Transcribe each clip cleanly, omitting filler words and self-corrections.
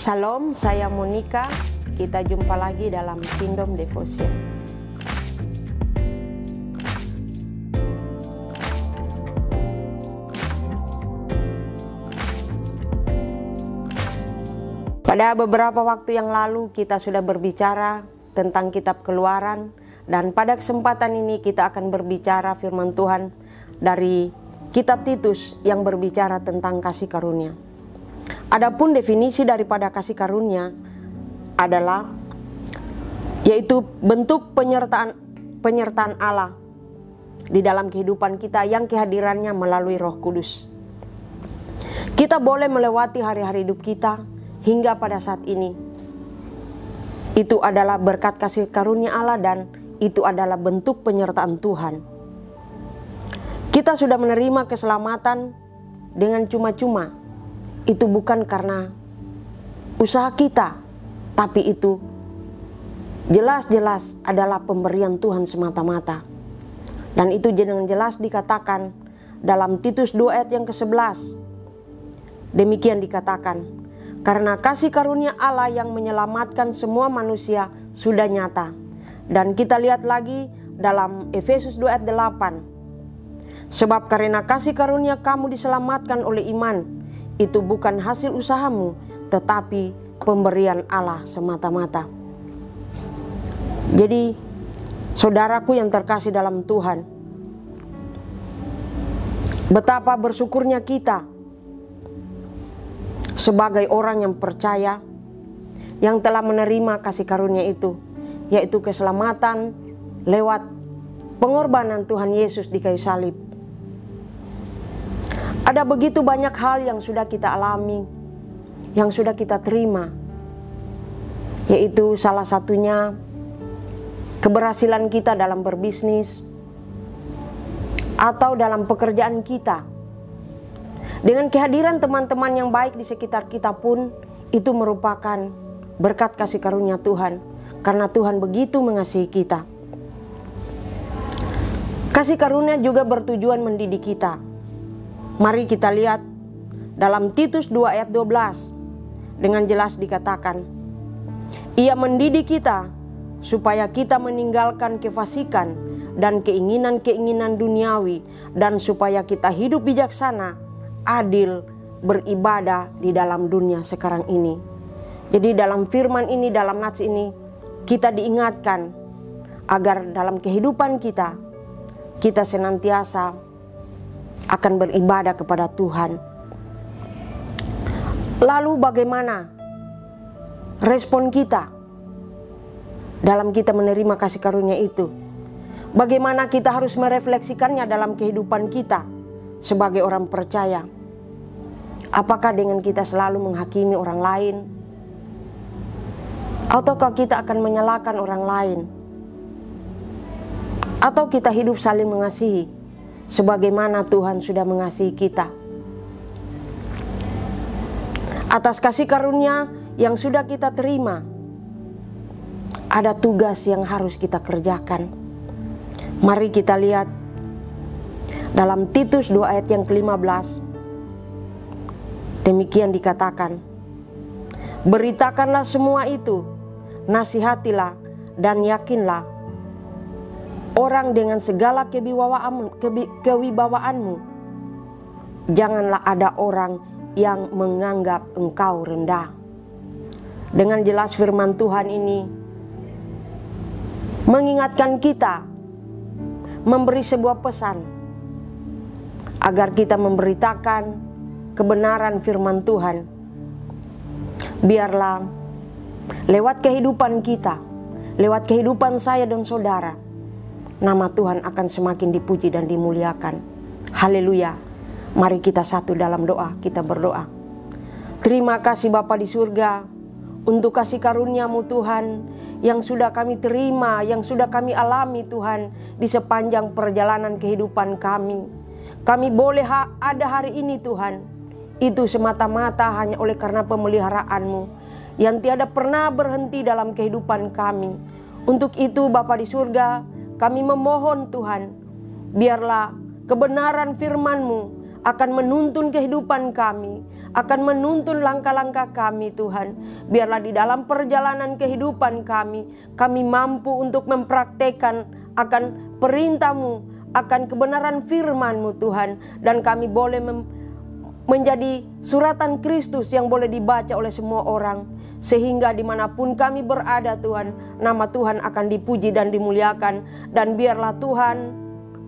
Shalom, saya Monica. Kita jumpa lagi dalam Kingdom Devotion. Pada beberapa waktu yang lalu kita sudah berbicara tentang kitab Keluaran, dan pada kesempatan ini kita akan berbicara firman Tuhan dari kitab Titus yang berbicara tentang kasih karunia. Adapun definisi daripada kasih karunia adalah yaitu bentuk penyertaan Allah di dalam kehidupan kita yang kehadirannya melalui Roh Kudus. Kita boleh melewati hari-hari hidup kita hingga pada saat ini. Itu adalah berkat kasih karunia Allah dan itu adalah bentuk penyertaan Tuhan. Kita sudah menerima keselamatan dengan cuma-cuma. Itu bukan karena usaha kita, tapi itu jelas-jelas adalah pemberian Tuhan semata-mata. Dan itu dengan jelas dikatakan dalam Titus 2 ayat yang ke-11. Demikian dikatakan, karena kasih karunia Allah yang menyelamatkan semua manusia sudah nyata. Dan kita lihat lagi dalam Efesus 2 ayat 8. Sebab karena kasih karunia kamu diselamatkan oleh iman, itu bukan hasil usahamu, tetapi pemberian Allah semata-mata. Jadi, saudaraku yang terkasih dalam Tuhan, betapa bersyukurnya kita sebagai orang yang percaya, yang telah menerima kasih karunia itu, yaitu keselamatan lewat pengorbanan Tuhan Yesus di kayu salib. Ada begitu banyak hal yang sudah kita alami, yang sudah kita terima, yaitu salah satunya keberhasilan kita dalam berbisnis atau dalam pekerjaan kita. Dengan kehadiran teman-teman yang baik di sekitar kita pun, itu merupakan berkat kasih karunia Tuhan, karena Tuhan begitu mengasihi kita. Kasih karunia juga bertujuan mendidik kita. Mari kita lihat dalam Titus 2 ayat 12. Dengan jelas dikatakan, Ia mendidik kita supaya kita meninggalkan kefasikan dan keinginan-keinginan duniawi, dan supaya kita hidup bijaksana, adil, beribadah di dalam dunia sekarang ini. Jadi dalam firman ini, dalam nats ini, kita diingatkan agar dalam kehidupan kita senantiasa akan beribadah kepada Tuhan. Lalu bagaimana respon kita dalam kita menerima kasih karunia itu? Bagaimana kita harus merefleksikannya dalam kehidupan kita sebagai orang percaya? Apakah dengan kita selalu menghakimi orang lain? Ataukah kita akan menyalahkan orang lain? Atau kita hidup saling mengasihi sebagaimana Tuhan sudah mengasihi kita? Atas kasih karunia yang sudah kita terima, ada tugas yang harus kita kerjakan. Mari kita lihat dalam Titus 2 ayat yang ke-15. Demikian dikatakan, beritakanlah semua itu, nasihatilah dan yakinlah orang dengan segala kewibawaanmu. Janganlah ada orang yang menganggap engkau rendah. Dengan jelas firman Tuhan ini mengingatkan kita, memberi sebuah pesan agar kita memberitakan kebenaran firman Tuhan. Biarlah lewat kehidupan kita, lewat kehidupan saya dan saudara, nama Tuhan akan semakin dipuji dan dimuliakan. Haleluya. Mari kita satu dalam doa, kita berdoa. Terima kasih Bapa di surga untuk kasih karunia-Mu Tuhan, yang sudah kami terima, yang sudah kami alami Tuhan di sepanjang perjalanan kehidupan kami. Kami boleh ada hari ini Tuhan, itu semata-mata hanya oleh karena pemeliharaan-Mu yang tiada pernah berhenti dalam kehidupan kami. Untuk itu Bapa di surga, kami memohon Tuhan, biarlah kebenaran firman-Mu akan menuntun kehidupan kami, akan menuntun langkah-langkah kami Tuhan. Biarlah di dalam perjalanan kehidupan kami mampu untuk mempraktekkan akan perintah-Mu, akan kebenaran firman-Mu Tuhan. Dan kami boleh menjadi suratan Kristus yang boleh dibaca oleh semua orang. Sehingga dimanapun kami berada Tuhan, nama Tuhan akan dipuji dan dimuliakan. Dan biarlah Tuhan,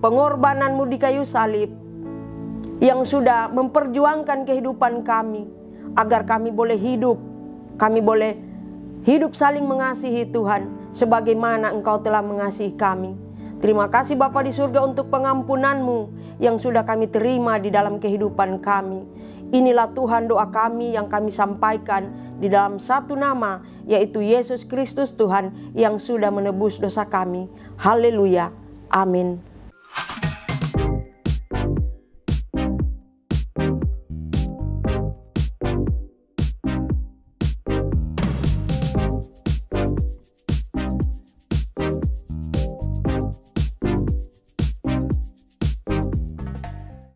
pengorbanan-Mu di kayu salib yang sudah memperjuangkan kehidupan kami, agar kami boleh hidup saling mengasihi Tuhan, sebagaimana Engkau telah mengasihi kami. Terima kasih Bapa di surga untuk pengampunan-Mu yang sudah kami terima di dalam kehidupan kami. Inilah Tuhan doa kami yang kami sampaikan di dalam satu nama, yaitu Yesus Kristus Tuhan yang sudah menebus dosa kami. Haleluya. Amin.